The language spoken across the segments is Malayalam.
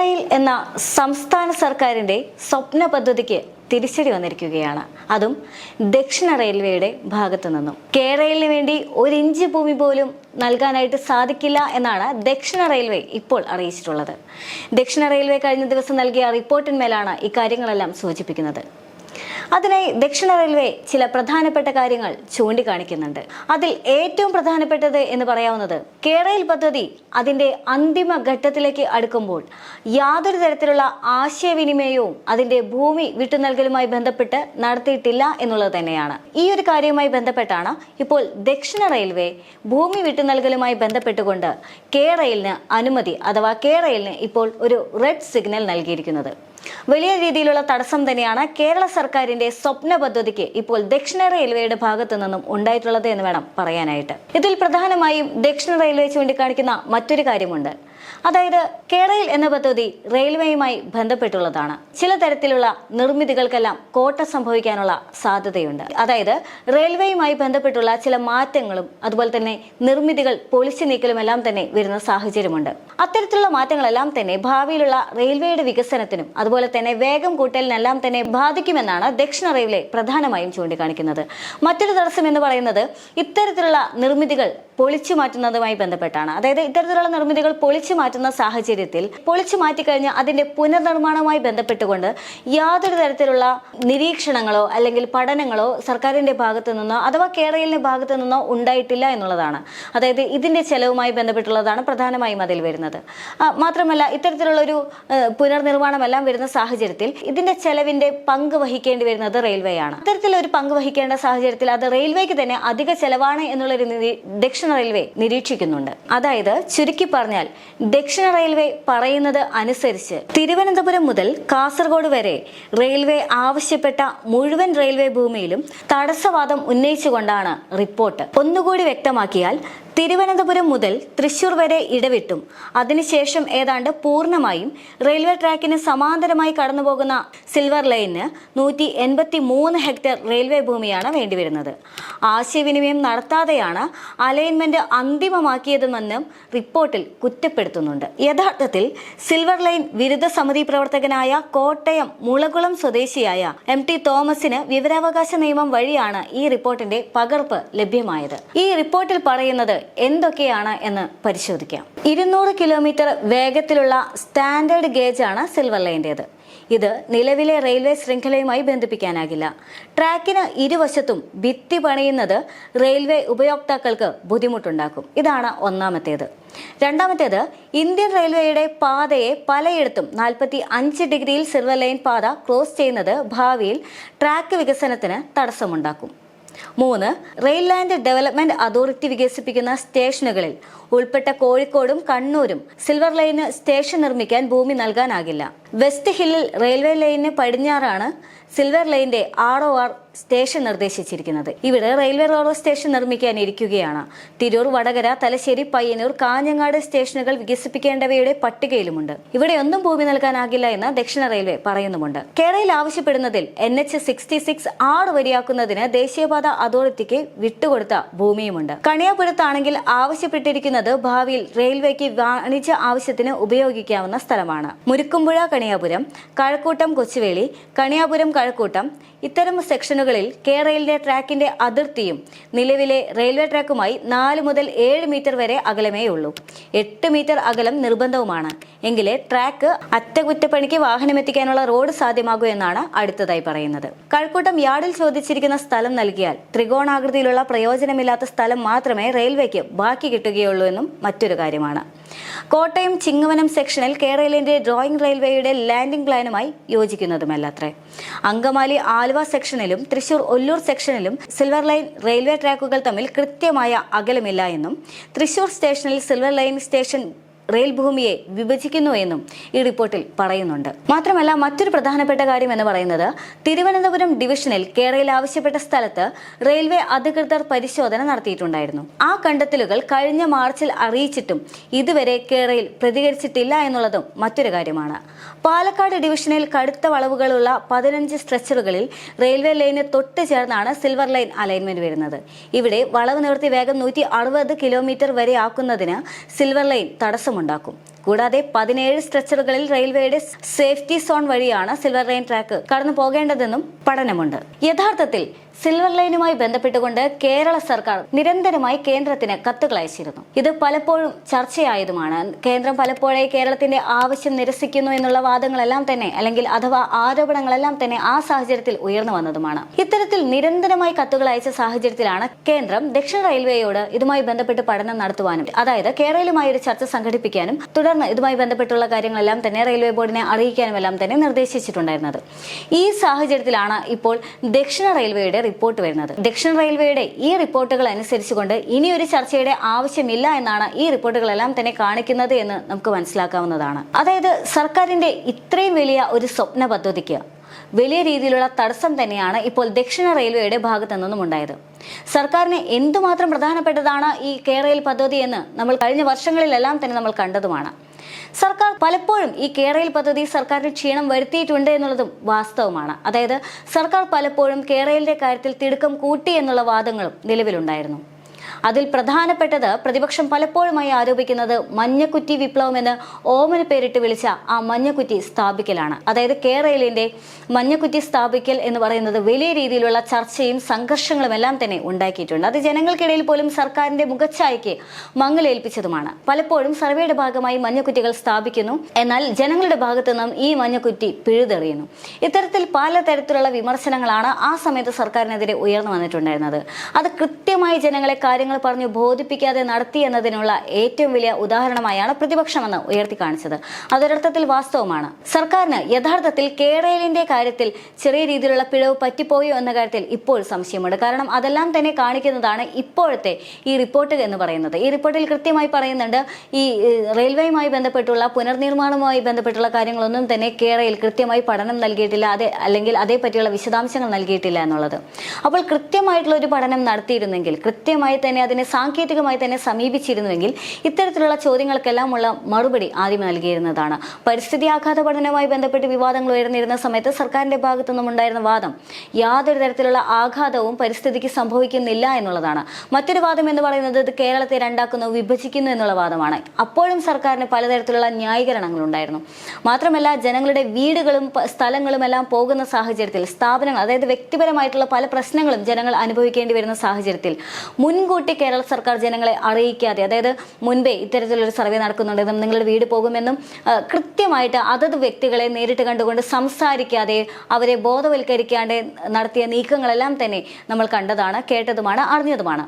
കേരയിൽ എന്ന സംസ്ഥാന സർക്കാരിന്റെ സ്വപ്ന പദ്ധതിക്ക് തിരിച്ചടി വന്നിരിക്കുകയാണ്. അതും ദക്ഷിണ റെയിൽവേയുടെ ഭാഗത്തു നിന്നും. കേരളിന് വേണ്ടി ഒരു ഇഞ്ച് ഭൂമി പോലും നൽകാനായിട്ട് സാധിക്കില്ല എന്നാണ് ദക്ഷിണ റെയിൽവേ ഇപ്പോൾ അറിയിച്ചിട്ടുള്ളത്. ദക്ഷിണ റെയിൽവേ കഴിഞ്ഞ ദിവസം നൽകിയ റിപ്പോർട്ടിന്മേലാണ് ഇക്കാര്യങ്ങളെല്ലാം സൂചിപ്പിക്കുന്നത്. അതിനായി ദക്ഷിണ റെയിൽവേ ചില പ്രധാനപ്പെട്ട കാര്യങ്ങൾ ചൂണ്ടിക്കാണിക്കുന്നുണ്ട്. അതിൽ ഏറ്റവും പ്രധാനപ്പെട്ടത് എന്ന് പറയാവുന്നത് കേരയിൽ പദ്ധതി അതിന്റെ അന്തിമ ഘട്ടത്തിലേക്ക് അടുക്കുമ്പോൾ യാതൊരു തരത്തിലുള്ള ആശയവിനിമയവും അതിന്റെ ഭൂമി വിട്ടുനൽകലുമായി ബന്ധപ്പെട്ട് നടത്തിയിട്ടില്ല എന്നുള്ളത് തന്നെയാണ്. ഈ ഒരു കാര്യവുമായി ബന്ധപ്പെട്ടാണ് ഇപ്പോൾ ദക്ഷിണ റെയിൽവേ ഭൂമി വിട്ടുനൽകലുമായി ബന്ധപ്പെട്ടുകൊണ്ട് കേരളിന് അനുമതി അഥവാ കേരളിന് ഇപ്പോൾ ഒരു റെഡ് സിഗ്നൽ നൽകിയിരിക്കുന്നത്. വലിയ രീതിയിലുള്ള തടസ്സം തന്നെയാണ് കേരള സർക്കാരിന്റെ സ്വപ്ന പദ്ധതിക്ക് ഇപ്പോൾ ദക്ഷിണ റെയിൽവേയുടെ ഭാഗത്തു നിന്നും ഉണ്ടായിട്ടുള്ളത് എന്ന് വേണം പറയാനായിട്ട്. ഇതിൽ പ്രധാനമായും ദക്ഷിണ റെയിൽവേ ചൂണ്ടിക്കാണിക്കുന്ന മറ്റൊരു കാര്യമുണ്ട്. അതായത് കേരയിൽ എന്ന പദ്ധതി റെയിൽവേയുമായി ബന്ധപ്പെട്ടുള്ളതാണ്. ചില തരത്തിലുള്ള നിർമ്മിതികൾക്കെല്ലാം കോട്ട സംഭവിക്കാനുള്ള സാധ്യതയുണ്ട്. അതായത് റെയിൽവേയുമായി ബന്ധപ്പെട്ടുള്ള ചില മാറ്റങ്ങളും അതുപോലെ തന്നെ നിർമ്മിതികൾ പൊളിച്ചു നീക്കലും എല്ലാം തന്നെ വരുന്ന സാഹചര്യമുണ്ട്. അത്തരത്തിലുള്ള മാറ്റങ്ങളെല്ലാം തന്നെ ഭാവിയിലുള്ള റെയിൽവേയുടെ വികസനത്തിനും അതുപോലെ തന്നെ വേഗം കൂട്ടലിനെല്ലാം തന്നെ ബാധിക്കുമെന്നാണ് ദക്ഷിണ റെയിൽവേ പ്രധാനമായും ചൂണ്ടിക്കാണിക്കുന്നത്. മറ്റൊരു തടസ്സം എന്ന് പറയുന്നത് ഇത്തരത്തിലുള്ള നിർമ്മിതികൾ പൊളിച്ചു മാറ്റുന്നതുമായി ബന്ധപ്പെട്ടാണ്. അതായത് ഇത്തരത്തിലുള്ള നിർമ്മിതികൾ പൊളിച്ചു മാറ്റുന്ന സാഹചര്യത്തിൽ പൊളിച്ചു മാറ്റിക്കഴിഞ്ഞ് അതിന്റെ പുനർനിർമ്മാണവുമായി ബന്ധപ്പെട്ടുകൊണ്ട് യാതൊരു തരത്തിലുള്ള നിരീക്ഷണങ്ങളോ അല്ലെങ്കിൽ പഠനങ്ങളോ സർക്കാരിന്റെ ഭാഗത്തു നിന്നോ അഥവാ കേരളിന്റെ ഭാഗത്തു നിന്നോ ഉണ്ടായിട്ടില്ല എന്നുള്ളതാണ്. അതായത് ഇതിന്റെ ചെലവുമായി ബന്ധപ്പെട്ടുള്ളതാണ് പ്രധാനമായും അതിൽ വരുന്നത്. മാത്രമല്ല ഇത്തരത്തിലുള്ള ഒരു പുനർനിർമ്മാണമെല്ലാം വരുന്ന സാഹചര്യത്തിൽ ഇതിന്റെ ചെലവിന്റെ പങ്ക് വഹിക്കേണ്ടി വരുന്നത് റെയിൽവേ ആണ്. ഇത്തരത്തിലൊരു പങ്ക് വഹിക്കേണ്ട സാഹചര്യത്തിൽ അത് റെയിൽവേക്ക് തന്നെ അധിക ചെലവാണ് എന്നുള്ളൊരു ദക്ഷിണ റെയിൽവേ നിരീക്ഷിക്കുന്നുണ്ട്. അതായത് ചുരുക്കി പറഞ്ഞാൽ ദക്ഷിണ റെയിൽവേ പറയുന്നത് അനുസരിച്ച് തിരുവനന്തപുരം മുതൽ കാസർഗോഡ് വരെ റെയിൽവേ ആവശ്യപ്പെട്ട മുഴുവൻ റെയിൽവേ ഭൂമിയിലും തടസ്സവാദം ഉന്നയിച്ചുകൊണ്ടാണ് റിപ്പോർട്ട്. ഒന്നുകൂടി വ്യക്തമാക്കിയാൽ തിരുവനന്തപുരം മുതൽ തൃശൂർ വരെ ഇടവിട്ടും അതിനുശേഷം ഏതാണ്ട് പൂർണ്ണമായും റെയിൽവേ ട്രാക്കിന് സമാന്തരമായി കടന്നുപോകുന്ന സിൽവർ ലൈനിന് 183 ഹെക്ടർ റെയിൽവേ ഭൂമിയാണ് വേണ്ടിവരുന്നത്. ആശയവിനിമയം നടത്താതെയാണ് അലൈൻമെന്റ് അന്തിമമാക്കിയതെന്നും റിപ്പോർട്ടിൽ കുറ്റപ്പെടുത്തുന്നുണ്ട്. യഥാർത്ഥത്തിൽ സിൽവർ ലൈൻ വിരുദ്ധ സമിതി പ്രവർത്തകനായ കോട്ടയം മുളകുളം സ്വദേശിയായ MT തോമസിന് വിവരാവകാശ നിയമം വഴിയാണ് ഈ റിപ്പോർട്ടിന്റെ പകർപ്പ് ലഭ്യമായത്. ഈ റിപ്പോർട്ടിൽ പറയുന്നത് എന്തൊക്കെയാണ് എന്ന് പരിശോധിക്കാം. 200 കിലോമീറ്റർ വേഗത്തിലുള്ള സ്റ്റാൻഡേർഡ് ഗേജ് ആണ് സിൽവർ ലൈൻ്റേത്. ഇത് നിലവിലെ റെയിൽവേ ശൃംഖലയുമായി ബന്ധിപ്പിക്കാനാകില്ല. ട്രാക്കിന് ഇരുവശത്തും ഭിത്തി പണിയുന്നത് റെയിൽവേ ഉപയോക്താക്കൾക്ക് ബുദ്ധിമുട്ടുണ്ടാക്കും. ഇതാണ് ഒന്നാമത്തേത്. രണ്ടാമത്തേത് ഇന്ത്യൻ റെയിൽവേയുടെ പാതയെ പലയിടത്തും 45 ഡിഗ്രിയിൽ സിൽവർ ലൈൻ പാത ക്രോസ് ചെയ്യുന്നത് ഭാവിയിൽ ട്രാക്ക് വികസനത്തിന് തടസ്സമുണ്ടാക്കും. 3. റെയിൽ ലാൻഡ് ഡെവലപ്മെന്റ് അതോറിറ്റി വികസിപ്പിക്കുന്ന സ്റ്റേഷനുകളിൽ ഉൾപ്പെട്ട കോഴിക്കോടും കണ്ണൂരും സിൽവർ ലൈന് സ്റ്റേഷൻ നിർമ്മിക്കാൻ ഭൂമി നൽകാനാകില്ല. വെസ്റ്റ് ഹില്ലിൽ റെയിൽവേ ലൈനിന് പടിഞ്ഞാറാണ് സിൽവർ ലൈനിന്റെ ROR സ്റ്റേഷൻ നിർദ്ദേശിച്ചിരിക്കുന്നത്. ഇവിടെ റെയിൽവേ റോറോ സ്റ്റേഷൻ നിർമ്മിക്കാനിരിക്കുകയാണ്. തിരൂർ, വടകര, തലശ്ശേരി, പയ്യന്നൂർ, കാഞ്ഞങ്ങാട് സ്റ്റേഷനുകൾ വികസിപ്പിക്കേണ്ടവയുടെ പട്ടികയിലുമുണ്ട്. ഇവിടെ ഒന്നും ഭൂമി നൽകാനാകില്ല എന്ന് ദക്ഷിണ റെയിൽവേ പറയുന്നുമുണ്ട്. കേരളയിൽ ആവശ്യപ്പെടുന്നതിൽ NH 66 6 വരിയാക്കുന്നതിന് ദേശീയപാത അതോറിറ്റിക്ക് വിട്ടുകൊടുത്ത ഭൂമിയുമുണ്ട്. കണിയാപുരത്താണെങ്കിൽ ആവശ്യപ്പെട്ടിരിക്കുന്നത് ഭാവിയിൽ റെയിൽവേക്ക് വാണിജ്യ ആവശ്യത്തിന് ഉപയോഗിക്കാവുന്ന സ്ഥലമാണ്. മുരുക്കുംപുഴ കണിയാപുരം, കഴക്കൂട്ടം കൊച്ചുവേളി, കണിയാപുരം കഴക്കൂട്ടം ഇത്തരം സെക്ഷനുകളിൽ കേരളിന്റെ ട്രാക്കിന്റെ അതിർത്തിയും നിലവിലെ റെയിൽവേ ട്രാക്കുമായി 4 മുതൽ 7 മീറ്റർ വരെ അകലമേ ഉള്ളൂ. 8 മീറ്റർ അകലം നിർബന്ധവുമാണ്. എങ്കിലേ ട്രാക്ക് അറ്റകുറ്റപ്പണിക്ക് വാഹനമെത്തിക്കാനുള്ള റോഡ് സാധ്യമാകൂ എന്നാണ് അടുത്തതായി പറയുന്നത്. കഴക്കൂട്ടം യാർഡിൽ ചോദിച്ചിരിക്കുന്ന സ്ഥലം നൽകിയാൽ ത്രികോണാകൃതിയിലുള്ള പ്രയോജനമില്ലാത്ത സ്ഥലം മാത്രമേ റെയിൽവേക്ക് ബാക്കി കിട്ടുകയുള്ളൂ എന്നും മറ്റൊരു കാര്യമാണ്. കോട്ടയം ചിങ്ങവനം സെക്ഷനിൽ കേരളിന്റെ ഡ്രോയിങ് റെയിൽവേയുടെ ലാൻഡിംഗ് പ്ലാനുമായി യോജിക്കുന്നതുമല്ലത്രേ. അങ്കമാലി ആലുവ സെക്ഷനിലും തൃശൂർ ഒല്ലൂർ സെക്ഷനിലും സിൽവർ ലൈൻ റെയിൽവേ ട്രാക്കുകൾ തമ്മിൽ കൃത്യമായ അകലമില്ല എന്നും തൃശൂർ സ്റ്റേഷനിൽ സിൽവർ ലൈൻ സ്റ്റേഷൻ റെയിൽ ഭൂമിയെ വിഭജിക്കുന്നു എന്നും ഈ റിപ്പോർട്ടിൽ പറയുന്നുണ്ട്. മാത്രമല്ല മറ്റൊരു പ്രധാനപ്പെട്ട കാര്യം എന്ന് പറയുന്നത് തിരുവനന്തപുരം ഡിവിഷനിൽ കേരളയിൽ ആവശ്യപ്പെട്ട സ്ഥലത്ത് റെയിൽവേ അധികൃതർ പരിശോധന നടത്തിയിട്ടുണ്ടായിരുന്നു. ആ കണ്ടെത്തലുകൾ കഴിഞ്ഞ മാർച്ചിൽ അറിയിച്ചിട്ടും ഇതുവരെ കേരളയിൽ പ്രതികരിച്ചിട്ടില്ല എന്നുള്ളതും മറ്റൊരു കാര്യമാണ്. പാലക്കാട് ഡിവിഷനിൽ കടുത്ത വളവുകളുള്ള 15 സ്ട്രെച്ചറുകളിൽ റെയിൽവേ ലൈന് തൊട്ട് ചേർന്നാണ് സിൽവർ ലൈൻ അലൈൻമെന്റ് വരുന്നത്. ഇവിടെ വളവ് നിവർത്തി വേഗം 160 കിലോമീറ്റർ വരെ ആക്കുന്നതിന് സിൽവർ ലൈൻ തടസ്സം തടസ്സമുണ്ടാക്കും. കൂടാതെ 17 സ്ട്രെച്ചറുകളിൽ റെയിൽവേയുടെ സേഫ്റ്റി സോൺ വഴിയാണ് സിൽവർ ലൈൻ ട്രാക്ക് കടന്നു പോകേണ്ടതെന്നും പഠനമുണ്ട്. യഥാർത്ഥത്തിൽ സിൽവർ ലൈനുമായി ബന്ധപ്പെട്ടുകൊണ്ട് കേരള സർക്കാർ നിരന്തരമായി കേന്ദ്രത്തിന് കത്തുകൾ അയച്ചിരുന്നു. ഇത് പലപ്പോഴും ചർച്ചയായതുമാണ്. കേന്ദ്രം പലപ്പോഴായി കേരളത്തിന്റെ ആവശ്യം നിരസിക്കുന്നു എന്നുള്ള വാദങ്ങളെല്ലാം തന്നെ അഥവാ ആരോപണങ്ങളെല്ലാം തന്നെ ആ സാഹചര്യത്തിൽ ഉയർന്നു വന്നതുമാണ്. ഇത്തരത്തിൽ നിരന്തരമായി കത്തുകൾ അയച്ച സാഹചര്യത്തിലാണ് കേന്ദ്രം ദക്ഷിണ റെയിൽവേയോട് ഇതുമായി ബന്ധപ്പെട്ട് പഠനം നടത്തുവാനും അതായത് കേരളവുമായി ഒരു ചർച്ച സംഘടിപ്പിക്കാനും തുടർന്ന് ഇതുമായി ബന്ധപ്പെട്ടുള്ള കാര്യങ്ങളെല്ലാം തന്നെ റെയിൽവേ ബോർഡിനെ അറിയിക്കാനും എല്ലാം തന്നെ നിർദ്ദേശിച്ചിട്ടുണ്ടായിരുന്നത്. ഈ സാഹചര്യത്തിലാണ് ഇപ്പോൾ ദക്ഷിണ റെയിൽവേയുടെ റിപ്പോർട്ട് വരുന്നത്. ദക്ഷിണ റെയിൽവേയുടെ ഈ റിപ്പോർട്ടുകൾ അനുസരിച്ചുകൊണ്ട് ഇനിയൊരു ചർച്ചയുടെ ആവശ്യമില്ല എന്നാണ് ഈ റിപ്പോർട്ടുകളെല്ലാം തന്നെ കാണിക്കുന്നത് എന്ന് നമുക്ക് മനസ്സിലാക്കാവുന്നതാണ്. അതായത് സർക്കാരിന്റെ ഇത്രയും വലിയ ഒരു സ്വപ്ന പദ്ധതിക്ക് വലിയ രീതിയിലുള്ള തടസ്സം തന്നെയാണ് ഇപ്പോൾ ദക്ഷിണ റെയിൽവേയുടെ ഭാഗത്തു നിന്നും ഉണ്ടായത്. സർക്കാരിന് എന്തുമാത്രം പ്രധാനപ്പെട്ടതാണ് ഈ കേരള പദ്ധതി എന്ന് നമ്മൾ കഴിഞ്ഞ വർഷങ്ങളിലെല്ലാം തന്നെ നമ്മൾ കണ്ടതുമാണ്. സർക്കാർ പലപ്പോഴും ഈ കേരള പദ്ധതി സർക്കാരിന് ക്ഷീണം വരുത്തിയിട്ടുണ്ട് എന്നുള്ളതും വാസ്തവമാണ്. അതായത് സർക്കാർ പലപ്പോഴും കേരളയുടെ കാര്യത്തിൽ തിടുക്കം കൂട്ടി എന്നുള്ള വാദങ്ങളും നിലവിലുണ്ടായിരുന്നു. അതിൽ പ്രധാനപ്പെട്ടത് പ്രതിപക്ഷം പലപ്പോഴുമായി ആരോപിക്കുന്നത് മഞ്ഞക്കുറ്റി വിപ്ലവം എന്ന് ഓമന പേരിട്ട് വിളിച്ച ആ മഞ്ഞക്കുറ്റി സ്ഥാപിക്കലാണ്. അതായത് കേരളത്തിന്റെ മഞ്ഞക്കുറ്റി സ്ഥാപിക്കൽ എന്ന് പറയുന്നത് വലിയ രീതിയിലുള്ള ചർച്ചയും സംഘർഷങ്ങളും എല്ലാം തന്നെ ഉണ്ടാക്കിയിട്ടുണ്ട്. അത് ജനങ്ങൾക്കിടയിൽ പോലും സർക്കാരിന്റെ മുഖച്ഛായയ്ക്ക് മങ്ങലേൽപ്പിച്ചതുമാണ്. പലപ്പോഴും സർവേയുടെ ഭാഗമായി മഞ്ഞക്കുറ്റികൾ സ്ഥാപിക്കുന്നു, എന്നാൽ ജനങ്ങളുടെ ഭാഗത്തു നിന്നും ഈ മഞ്ഞക്കുറ്റി പിഴുതെറിയുന്നു. ഇത്തരത്തിൽ പലതരത്തിലുള്ള വിമർശനങ്ങളാണ് ആ സമയത്ത് സർക്കാരിനെതിരെ ഉയർന്നു വന്നിട്ടുണ്ടായിരുന്നത്. അത് കൃത്യമായി ജനങ്ങളെ കാര്യങ്ങൾ പറഞ്ഞു ബോധിപ്പിക്കാതെ നടത്തി എന്നതിനുള്ള ഏറ്റവും വലിയ ഉദാഹരണമായാണ് പ്രതിപക്ഷമെന്ന് ഉയർത്തി കാണിച്ചത്. അതൊരർത്ഥത്തിൽ വാസ്തവമാണ്. സർക്കാരിന് യഥാർത്ഥത്തിൽ കേരളത്തിന്റെ കാര്യത്തിൽ ചെറിയ രീതിയിലുള്ള പിഴവ് പറ്റിപ്പോയോ എന്ന കാര്യത്തിൽ ഇപ്പോൾ സംശയമുണ്ട്. കാരണം അതെല്ലാം തന്നെ കാണിക്കുന്നതാണ് ഇപ്പോഴത്തെ ഈ റിപ്പോർട്ട് എന്ന് പറയുന്നത്. ഈ റിപ്പോർട്ടിൽ കൃത്യമായി പറയുന്നുണ്ട്, ഈ റെയിൽവേയുമായി ബന്ധപ്പെട്ടുള്ള പുനർനിർമ്മാണവുമായി ബന്ധപ്പെട്ടുള്ള കാര്യങ്ങളൊന്നും തന്നെ കേരളയിൽ കൃത്യമായി പഠനം നൽകിയിട്ടില്ല, അല്ലെങ്കിൽ അതേപറ്റിയുള്ള വിശദാംശങ്ങൾ നൽകിയിട്ടില്ല എന്നുള്ളത്. അപ്പോൾ കൃത്യമായിട്ടുള്ള ഒരു പഠനം നടത്തിയിരുന്നെങ്കിൽ, കൃത്യമായി തന്നെ അതിനെ സാങ്കേതികമായി തന്നെ സമീപിച്ചിരുന്നുവെങ്കിൽ ഇത്തരത്തിലുള്ള ചോദ്യങ്ങൾക്കെല്ലാം ഉള്ള മറുപടി ആദ്യം നൽകിയിരുന്നതാണ്. പരിസ്ഥിതി ആഘാത പഠനവുമായി ബന്ധപ്പെട്ട് വിവാദങ്ങൾ ഉയർന്നിരുന്ന സമയത്ത് സർക്കാരിന്റെ ഭാഗത്തു നിന്നും ഉണ്ടായിരുന്ന വാദം യാതൊരു തരത്തിലുള്ള ആഘാതവും പരിസ്ഥിതിക്ക് സംഭവിക്കുന്നില്ല എന്നുള്ളതാണ്. മറ്റൊരു വാദം എന്ന് പറയുന്നത് ഇത് കേരളത്തെ രണ്ടാക്കുന്നു, വിഭജിക്കുന്നു എന്നുള്ള വാദമാണ്. അപ്പോഴും സർക്കാരിന് പലതരത്തിലുള്ള ന്യായീകരണങ്ങൾ ഉണ്ടായിരുന്നു. മാത്രമല്ല ജനങ്ങളുടെ വീടുകളും സ്ഥലങ്ങളും എല്ലാം പോകുന്ന സാഹചര്യത്തിൽ സ്ഥാപനങ്ങൾ, അതായത് വ്യക്തിപരമായിട്ടുള്ള പല പ്രശ്നങ്ങളും ജനങ്ങൾ അനുഭവിക്കേണ്ടി വരുന്ന സാഹചര്യത്തിൽ മുൻകൂട്ടി കേരള സർക്കാർ ജനങ്ങളെ അറിയിക്കാതെ, അതായത് മുൻപേ ഇത്തരത്തിലൊരു സർവേ നടക്കുന്നുണ്ടെന്നും നിങ്ങളുടെ വീട് പോകുമെന്നും കൃത്യമായിട്ട് അതത് വ്യക്തികളെ നേരിട്ട് കണ്ടുകൊണ്ട് സംസാരിക്കാതെ അവരെ ബോധവൽക്കരിക്കാതെ നടത്തിയ നീക്കങ്ങളെല്ലാം തന്നെ നമ്മൾ കണ്ടതാണ്, കേട്ടതുമാണ്, അറിഞ്ഞതുമാണ്.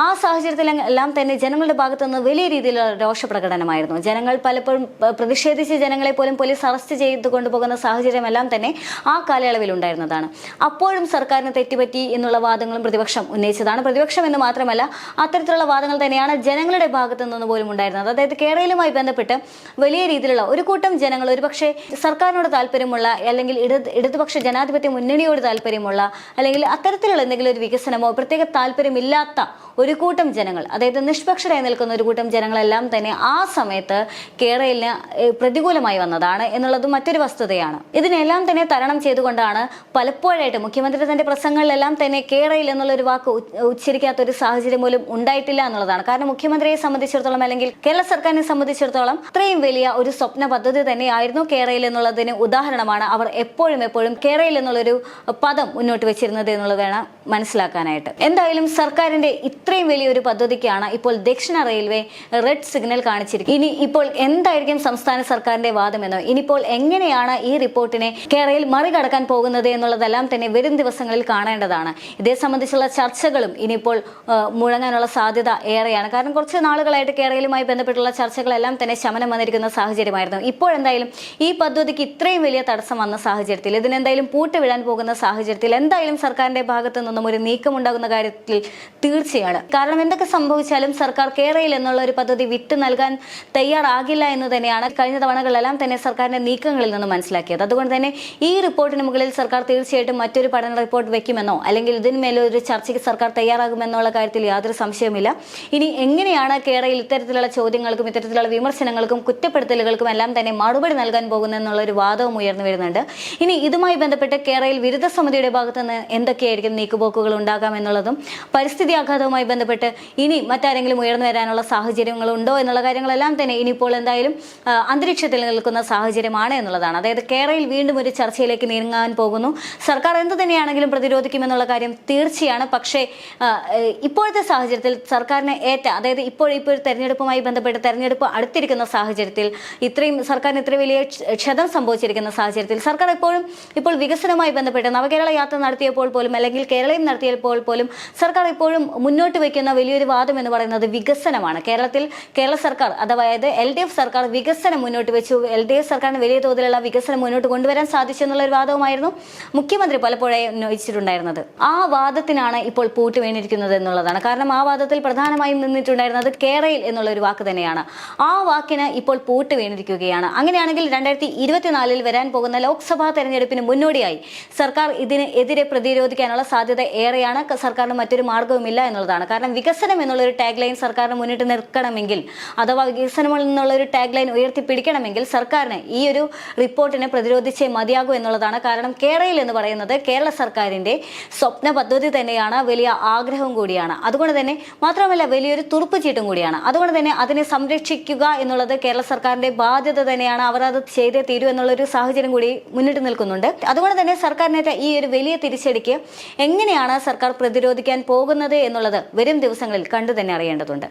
ആ സാഹചര്യത്തിലെല്ലാം തന്നെ ജനങ്ങളുടെ ഭാഗത്തു നിന്ന് വലിയ രീതിയിലുള്ള രോഷപ്രകടനമായിരുന്നു. ജനങ്ങൾ പലപ്പോഴും പ്രതിഷേധിച്ച് ജനങ്ങളെ പോലും പോലീസ് അറസ്റ്റ് ചെയ്ത് കൊണ്ടുപോകുന്ന സാഹചര്യമെല്ലാം തന്നെ ആ കാലയളവിൽ ഉണ്ടായിരുന്നതാണ്. അപ്പോഴും സർക്കാരിന് തെറ്റുപറ്റി എന്നുള്ള വാദങ്ങളും പ്രതിപക്ഷം ഉന്നയിച്ചതാണ്. പ്രതിപക്ഷം എന്ന് മാത്രമല്ല അത്തരത്തിലുള്ള വാദങ്ങൾ തന്നെയാണ് ജനങ്ങളുടെ ഭാഗത്തു നിന്ന് പോലും ഉണ്ടായിരുന്നത്. അതായത് കേരളവുമായി ബന്ധപ്പെട്ട് വലിയ രീതിയിലുള്ള ഒരു കൂട്ടം ജനങ്ങൾ, ഒരുപക്ഷെ സർക്കാരിനോട് താല്പര്യമുള്ള, അല്ലെങ്കിൽ ഇടതുപക്ഷ ജനാധിപത്യ മുന്നണിയോട് താല്പര്യമുള്ള, അല്ലെങ്കിൽ അത്തരത്തിലുള്ള എന്തെങ്കിലും ഒരു വികസനമോ പ്രത്യേക താല്പര്യമില്ലാത്ത ഒരു കൂട്ടം ജനങ്ങൾ, അതായത് നിഷ്പക്ഷരായി നിൽക്കുന്ന ഒരു കൂട്ടം ജനങ്ങളെല്ലാം തന്നെ ആ സമയത്ത് കേരളത്തിന് പ്രതികൂലമായി വന്നതാണ് എന്നുള്ളതും മറ്റൊരു വസ്തുതയാണ്. ഇതിനെല്ലാം തന്നെ തരണം ചെയ്തുകൊണ്ടാണ് പലപ്പോഴായിട്ട് മുഖ്യമന്ത്രി തന്റെ പ്രസംഗങ്ങളിലെല്ലാം തന്നെ കേരള എന്നുള്ള ഒരു വാക്ക് ഉച്ചരിക്കാത്ത ഒരു സാഹചര്യം പോലും ഉണ്ടായിട്ടില്ല എന്നുള്ളതാണ്. കാരണം മുഖ്യമന്ത്രിയെ സംബന്ധിച്ചിടത്തോളം, അല്ലെങ്കിൽ കേരള സർക്കാരിനെ സംബന്ധിച്ചിടത്തോളം അത്രയും വലിയ ഒരു സ്വപ്ന പദ്ധതി തന്നെയായിരുന്നു കേരള എന്നുള്ളതിന് ഉദാഹരണമാണ് അവർ എപ്പോഴും കേരള എന്നുള്ളൊരു പദം മുന്നോട്ട് വെച്ചിരുന്നത് എന്നുള്ളത് വേണം മനസ്സിലാക്കാനായിട്ട്. എന്തായാലും സർക്കാരിന്റെ ഇത്രയും വലിയൊരു പദ്ധതിക്കാണ് ഇപ്പോൾ ദക്ഷിണ റെയിൽവേ റെഡ് സിഗ്നൽ കാണിച്ചിരിക്കുന്നത്. ഇനി ഇപ്പോൾ എന്തായിരിക്കും സംസ്ഥാന സർക്കാരിന്റെ വാദമെന്നോ, ഇനിയിപ്പോൾ എങ്ങനെയാണ് ഈ റിപ്പോർട്ടിനെ കേരളയിൽ മറികടക്കാൻ പോകുന്നത് എന്നുള്ളതെല്ലാം തന്നെ വരും ദിവസങ്ങളിൽ കാണേണ്ടതാണ്. ഇതേ സംബന്ധിച്ചുള്ള ചർച്ചകളും ഇനിയിപ്പോൾ മുഴങ്ങാനുള്ള സാധ്യത ഏറെയാണ്. കാരണം കുറച്ച് നാളുകളായിട്ട് കേരളവുമായി ബന്ധപ്പെട്ടുള്ള ചർച്ചകളെല്ലാം തന്നെ ശമനം വന്നിരിക്കുന്ന സാഹചര്യമായിരുന്നു. ഇപ്പോഴെന്തായാലും ഈ പദ്ധതിക്ക് ഇത്രയും വലിയ തടസ്സം വന്ന സാഹചര്യത്തിൽ, ഇതിനെന്തായാലും പൂട്ടുവിടാൻ പോകുന്ന സാഹചര്യത്തിൽ എന്തായാലും സർക്കാരിന്റെ ഭാഗത്തു നിന്നും ഒരു നീക്കം ഉണ്ടാകുന്ന കാര്യത്തിൽ തീർച്ചയാണ്. കാരണം എന്തൊക്കെ സംഭവിച്ചാലും സർക്കാർ കേരള എന്നുള്ള ഒരു പദ്ധതി വിട്ടു നൽകാൻ തയ്യാറാകില്ല എന്ന് തന്നെയാണ് കഴിഞ്ഞ തവണകളെല്ലാം തന്നെ സർക്കാരിന്റെ നീക്കങ്ങളിൽ നിന്ന് മനസ്സിലാക്കിയത്. അതുകൊണ്ട് തന്നെ ഈ റിപ്പോർട്ടിന് മുകളിൽ സർക്കാർ തീർച്ചയായിട്ടും മറ്റൊരു പഠന റിപ്പോർട്ട് വെക്കുമെന്നോ, അല്ലെങ്കിൽ ഇതിന്മേലൊരു ചർച്ചയ്ക്ക് സർക്കാർ തയ്യാറാകുമെന്നുള്ള കാര്യത്തിൽ യാതൊരു യാതൊരു സംശയവുമില്ല. ഇനി എങ്ങനെയാണ് കേരളയിൽ ഇത്തരത്തിലുള്ള ചോദ്യങ്ങൾക്കും ഇത്തരത്തിലുള്ള വിമർശനങ്ങൾക്കും കുറ്റപ്പെടുത്തലുകൾക്കും എല്ലാം തന്നെ മറുപടി നൽകാൻ പോകുന്നതെന്നുള്ളൊരു വാദവും ഉയർന്നു വരുന്നുണ്ട്. ഇനി ഇതുമായി ബന്ധപ്പെട്ട് കേരളയിൽ വിരുദ്ധ സമിതിയുടെ ഭാഗത്ത് നിന്ന് എന്തൊക്കെയായിരിക്കും നീക്കുപോക്കുകൾ ഉണ്ടാകാം എന്നുള്ളതും പരിസ്ഥിതി ആഘാതവുമായി ബന്ധപ്പെട്ട് ഇനി മറ്റാരെങ്കിലും ഉയർന്നു വരാനുള്ള സാഹചര്യങ്ങളുണ്ടോ എന്നുള്ള കാര്യങ്ങളെല്ലാം തന്നെ ഇനിയിപ്പോൾ എന്തായാലും അന്തരീക്ഷത്തിൽ നിൽക്കുന്ന സാഹചര്യമാണ് എന്നുള്ളതാണ്. അതായത് കേരളയിൽ വീണ്ടും ഒരു ചർച്ചയിലേക്ക് നീങ്ങാൻ പോകുന്നു. സർക്കാർ എന്ത് തന്നെയാണെങ്കിലും പ്രതിരോധിക്കുമെന്നുള്ള കാര്യം തീർച്ചയാണ്. പക്ഷേ ഇപ്പോഴത്തെ സാഹചര്യത്തിൽ സർക്കാരിനെ അതായത് ഇപ്പോൾ തെരഞ്ഞെടുപ്പുമായി ബന്ധപ്പെട്ട് തെരഞ്ഞെടുപ്പ് അടുത്തിരിക്കുന്ന സാഹചര്യത്തിൽ സർക്കാരിന് ഇത്രയും വലിയ ക്ഷതം സംഭവിച്ചിരിക്കുന്ന സാഹചര്യത്തിൽ സർക്കാർ ഇപ്പോൾ വികസനവുമായി ബന്ധപ്പെട്ട് നവകേരള യാത്ര നടത്തിയപ്പോൾ പോലും അല്ലെങ്കിൽ കേരളയും നടത്തിയപ്പോൾ പോലും സർക്കാർ ഇപ്പോഴും മുന്നോട്ട് വയ്ക്കുന്ന വലിയൊരു വാദം എന്ന് പറയുന്നത് വികസനമാണ്. കേരള സർക്കാർ അതായത് LDF സർക്കാർ വികസനം മുന്നോട്ട് വെച്ചു. LDF സർക്കാരിന് വലിയ തോതിലുള്ള വികസനം മുന്നോട്ട് കൊണ്ടുവരാൻ സാധിച്ചു എന്നുള്ള ഒരു വാദവുമായിരുന്നു മുഖ്യമന്ത്രി പലപ്പോഴും ഉന്നയിച്ചിട്ടുണ്ടായിരുന്നത്. ആ വാദത്തിനാണ് ഇപ്പോൾ പൂട്ട് വീണിരിക്കുന്നത് എന്നുള്ളതാണ്. കാരണം ആ വാദത്തിൽ പ്രധാനമായും നിന്നിട്ടുണ്ടായിരുന്നത് കേരളയിൽ എന്നുള്ള ഒരു വാക്ക് തന്നെയാണ്. ആ വാക്കിന് ഇപ്പോൾ പൂട്ട് വീണിരിക്കുകയാണ്. അങ്ങനെയാണെങ്കിൽ 2024 വരാൻ പോകുന്ന ലോക്സഭാ തെരഞ്ഞെടുപ്പിന് മുന്നോടിയായി സർക്കാർ ഇതിനെതിരെ പ്രതിരോധിക്കാനുള്ള സാധ്യത ഏറെയാണ്. സർക്കാരിന് മറ്റൊരു മാർഗവുമില്ല എന്നുള്ളതാണ്. കാരണം വികസനം എന്നുള്ളൊരു ടാഗ് ലൈൻ സർക്കാരിന് മുന്നിട്ട് നിൽക്കണമെങ്കിൽ അഥവാ വികസനം എന്നുള്ളൊരു ടാഗ് ലൈൻ ഉയർത്തിപ്പിടിക്കണമെങ്കിൽ സർക്കാരിന് ഈ ഒരു റിപ്പോർട്ടിനെ പ്രതിരോധിച്ചേ മതിയാകൂ എന്നുള്ളതാണ്. കാരണം കേരളയിൽ എന്ന് പറയുന്നത് കേരള സർക്കാരിന്റെ സ്വപ്ന പദ്ധതി തന്നെയാണ്, വലിയ ആഗ്രഹവും കൂടിയാണ്. അതുകൊണ്ട് തന്നെ മാത്രമല്ല വലിയൊരു തുറുപ്പുചീട്ടും കൂടിയാണ്. അതുകൊണ്ട് തന്നെ അതിനെ സംരക്ഷിക്കുക എന്നുള്ളത് കേരള സർക്കാരിന്റെ ബാധ്യത തന്നെയാണ്. അവർ അത് ചെയ്തേ തീരൂ എന്നുള്ളൊരു സാഹചര്യം കൂടി മുന്നിട്ട് നിൽക്കുന്നുണ്ട്. അതുകൊണ്ട് തന്നെ സർക്കാരിനേറ്റ ഈ ഒരു വലിയ തിരിച്ചടിക്ക് എങ്ങനെയാണ് സർക്കാർ പ്രതിരോധിക്കാൻ പോകുന്നത് എന്നുള്ളത് വരും ദിവസങ്ങളിൽ കണ്ടു തന്നെ അറിയേണ്ടതുണ്ട്.